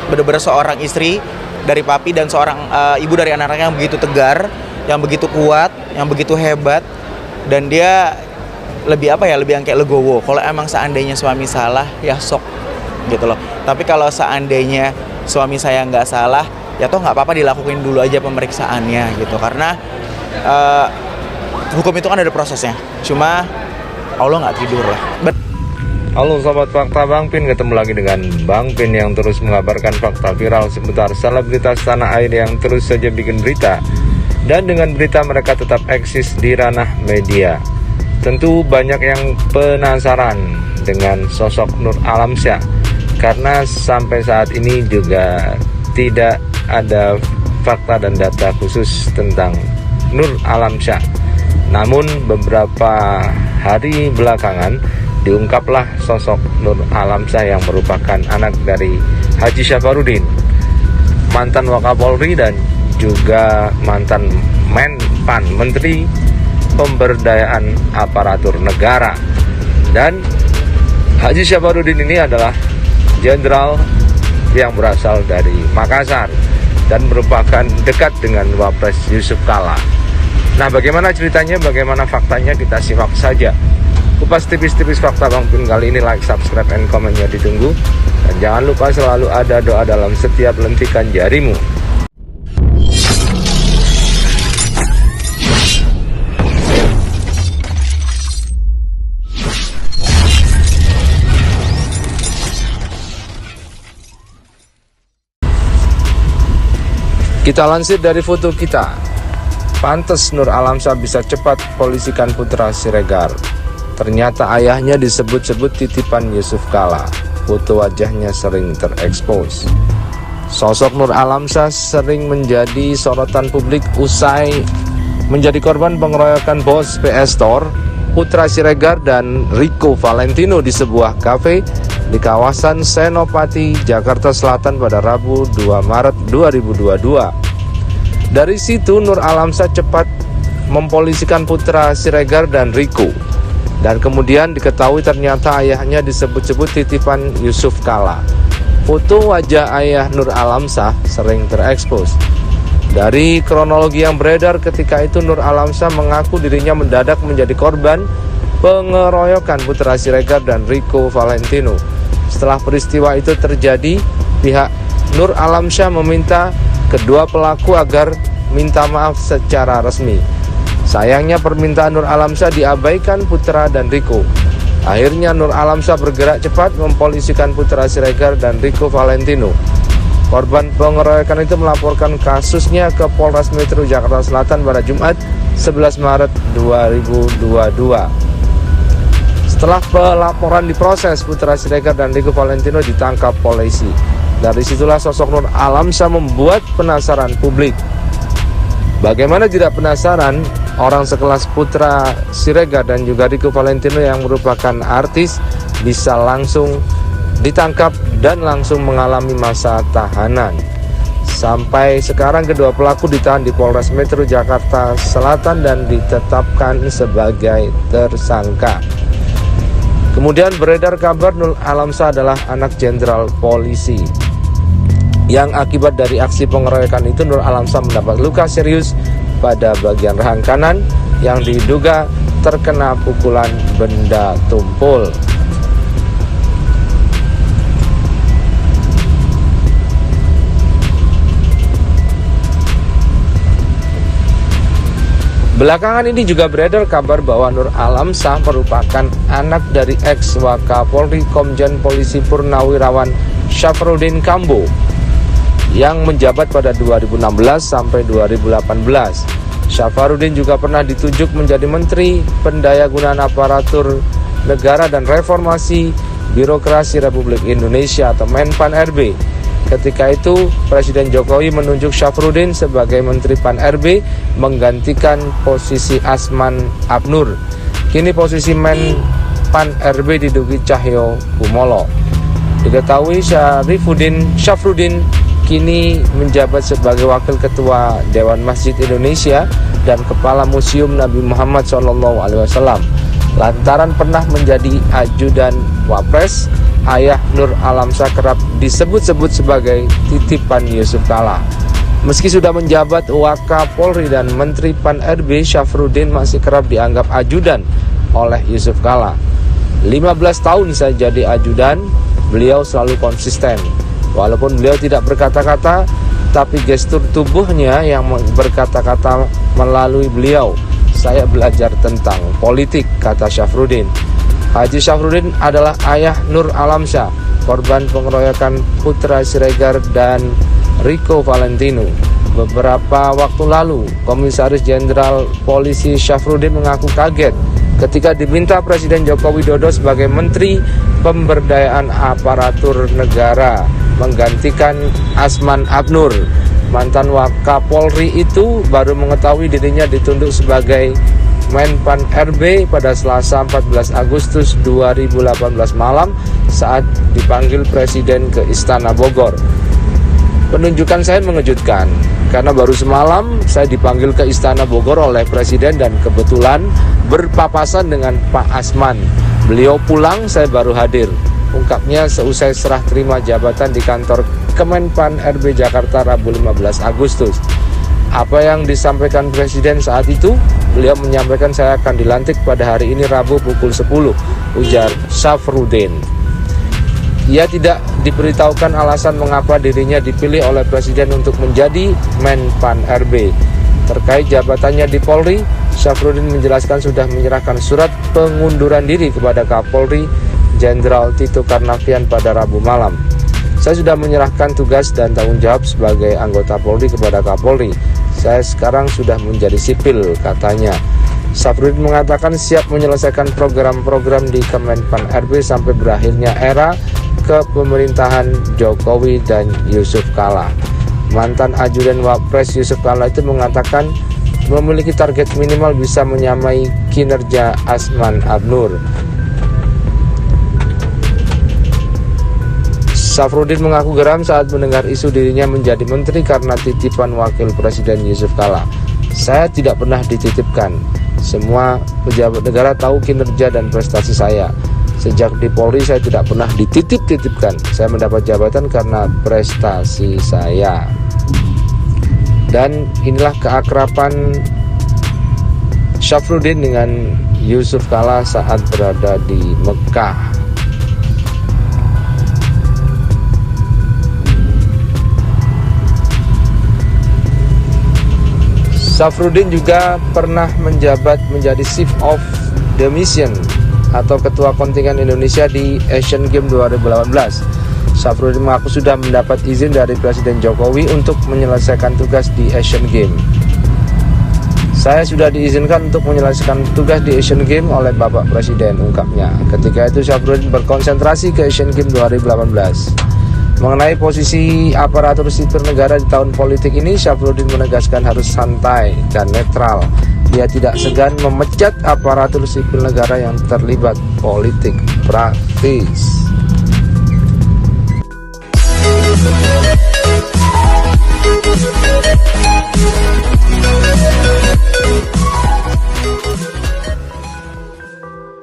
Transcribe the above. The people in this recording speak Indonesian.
Benar-benar seorang istri dari papi dan seorang ibu dari anak-anaknya yang begitu tegar, yang begitu kuat, yang begitu hebat, dan dia lebih lebih yang kayak legowo. Kalau emang seandainya suami salah, ya sok gitu loh. Tapi kalau seandainya suami saya nggak salah, ya toh nggak apa-apa, dilakuin dulu aja pemeriksaannya gitu. Karena hukum itu kan ada prosesnya. Cuma Allah nggak tidur lah. Halo sobat fakta Bang Pin, ketemu lagi dengan Bang Pin yang terus mengabarkan fakta viral seputar selebritas tanah air yang terus saja bikin berita. Dan dengan berita mereka tetap eksis di ranah media. Tentu banyak yang penasaran dengan sosok Nur Alamsyah, karena sampai saat ini juga tidak ada fakta dan data khusus tentang Nur Alamsyah. Namun beberapa hari belakangan diungkaplah sosok Nur Alamsyah yang merupakan anak dari Haji Syafarudin, mantan Wakapolri dan juga mantan Menpan, Menteri Pemberdayaan Aparatur Negara. Dan Haji Syafarudin ini adalah jenderal yang berasal dari Makassar dan merupakan dekat dengan Wapres Yusuf Kala. Nah, bagaimana ceritanya, bagaimana faktanya, kita simak saja. Kupas tipis-tipis fakta Bang Pin kali ini. Like, subscribe, and komennya ditunggu. Dan jangan lupa selalu ada doa dalam setiap lentikan jarimu. Kita lansir dari foto kita. Pantes Nur Alamsyah bisa cepat polisikan putra Siregar. Ternyata ayahnya disebut-sebut titipan Yusuf Kala. Foto wajahnya sering terekspos. Sosok Nur Alamsyah sering menjadi sorotan publik usai menjadi korban pengeroyokan bos PS Store, Putra Siregar dan Rico Valentino di sebuah kafe di kawasan Senopati, Jakarta Selatan pada Rabu 2 Maret 2022. Dari situ Nur Alamsyah cepat mempolisikan Putra Siregar dan Rico. Dan kemudian diketahui ternyata ayahnya disebut-sebut titipan Yusuf Kala. Foto wajah ayah Nur Alamsyah sering terekspos. Dari kronologi yang beredar ketika itu, Nur Alamsyah mengaku dirinya mendadak menjadi korban pengeroyokan Putra Siregar dan Rico Valentino. Setelah peristiwa itu terjadi, pihak Nur Alamsyah meminta kedua pelaku agar minta maaf secara resmi. Sayangnya permintaan Nur Alamsyah diabaikan Putra dan Rico. Akhirnya Nur Alamsyah bergerak cepat mempolisikan Putra Siregar dan Rico Valentino. Korban pengeroyokan itu melaporkan kasusnya ke Polres Metro Jakarta Selatan pada Jumat 11 Maret 2022. Setelah pelaporan diproses, Putra Siregar dan Rico Valentino ditangkap polisi. Dari situlah sosok Nur Alamsyah membuat penasaran publik. Bagaimana tidak penasaran, orang sekelas Putra Siregar dan juga Rico Valentino yang merupakan artis bisa langsung ditangkap dan langsung mengalami masa tahanan. Sampai sekarang kedua pelaku ditahan di Polres Metro Jakarta Selatan dan ditetapkan sebagai tersangka. Kemudian beredar kabar Nur Alamsyah adalah anak jenderal polisi. Yang akibat dari aksi pengeroyokan itu, Nur Alamsyah mendapat luka serius pada bagian rahang kanan yang diduga terkena pukulan benda tumpul. Belakangan ini juga beredar kabar bahwa Nur Alamsyah merupakan anak dari ex-Wakapolri Komjen Polisi Purnawirawan Syafarudin Kambo yang menjabat pada 2016 sampai 2018. Syafarudin juga pernah ditunjuk menjadi Menteri Pendayagunaan Aparatur Negara dan Reformasi Birokrasi Republik Indonesia atau Menpan RB. Ketika itu Presiden Jokowi menunjuk Syafarudin sebagai Menteri Pan RB menggantikan posisi Asman Abnur. Kini posisi Menpan RB diduduki Cahyo Kumolo. Diketahui Syafruddin kini menjabat sebagai Wakil Ketua Dewan Masjid Indonesia dan Kepala Museum Nabi Muhammad SAW, lantaran pernah menjadi ajudan Wapres ayah Nur Alamsyah kerap disebut-sebut sebagai titipan Yusuf Kala. Meski sudah menjabat Wakapolri dan Menteri Pan-RB, Syafruddin masih kerap dianggap ajudan oleh Yusuf Kala. 15 tahun saya jadi ajudan, beliau selalu konsisten. Walaupun beliau tidak berkata-kata, tapi gestur tubuhnya yang berkata-kata melalui beliau. Saya belajar tentang politik, kata Syafruddin. Haji Syafruddin adalah ayah Nur Alamsyah, korban pengeroyokan Putra Siregar dan Rico Valentino. Beberapa waktu lalu, Komisaris Jenderal Polisi Syafruddin mengaku kaget ketika diminta Presiden Joko Widodo sebagai Menteri Pemberdayaan Aparatur Negara menggantikan Asman Abnur. Mantan Wakapolri itu baru mengetahui dirinya ditunjuk sebagai Menpan RB pada Selasa 14 Agustus 2018 malam saat dipanggil Presiden ke Istana Bogor. Penunjukan saya mengejutkan karena baru semalam saya dipanggil ke Istana Bogor oleh Presiden dan kebetulan berpapasan dengan Pak Asman. Beliau pulang, saya baru hadir. Ungkapnya seusai serah terima jabatan di kantor Kemenpan RB Jakarta Rabu 15 Agustus. Apa yang disampaikan Presiden saat itu? Beliau menyampaikan saya akan dilantik pada hari ini Rabu pukul 10, ujar Syafruddin. Ia tidak diberitahukan alasan mengapa dirinya dipilih oleh Presiden untuk menjadi Menpan RB. Terkait jabatannya di Polri, Syafruddin menjelaskan sudah menyerahkan surat pengunduran diri kepada Kapolri Jenderal Tito Karnavian pada Rabu malam. Saya sudah menyerahkan tugas dan tanggung jawab sebagai anggota Polri kepada Kapolri. Saya sekarang sudah menjadi sipil, katanya. Syafruddin mengatakan siap menyelesaikan program-program di Kemenpan RB sampai berakhirnya era kepemerintahan Jokowi dan Yusuf Kala. Mantan ajudan Wapres Yusuf Kala itu mengatakan memiliki target minimal bisa menyamai kinerja Asman Abnur. Syafruddin mengaku geram saat mendengar isu dirinya menjadi menteri karena titipan Wakil Presiden Yusuf Kala. Saya tidak pernah dititipkan. Semua pejabat negara tahu kinerja dan prestasi saya. Sejak di Polri saya tidak pernah dititip-titipkan. Saya mendapat jabatan karena prestasi saya. Dan inilah keakraban Syafruddin dengan Yusuf Kala saat berada di Mekah. Syafruddin juga pernah menjabat menjadi Chief of the Mission atau Ketua Kontingen Indonesia di Asian Games 2018. Syafruddin mengaku sudah mendapat izin dari Presiden Jokowi untuk menyelesaikan tugas di Asian Games. Saya sudah diizinkan untuk menyelesaikan tugas di Asian Games oleh Bapak Presiden, ungkapnya. Ketika itu Syafruddin berkonsentrasi ke Asian Games 2018. Mengenai posisi aparatur sipil negara di tahun politik ini, Syafruddin menegaskan harus santai dan netral. Dia tidak segan memecat aparatur sipil negara yang terlibat politik praktis.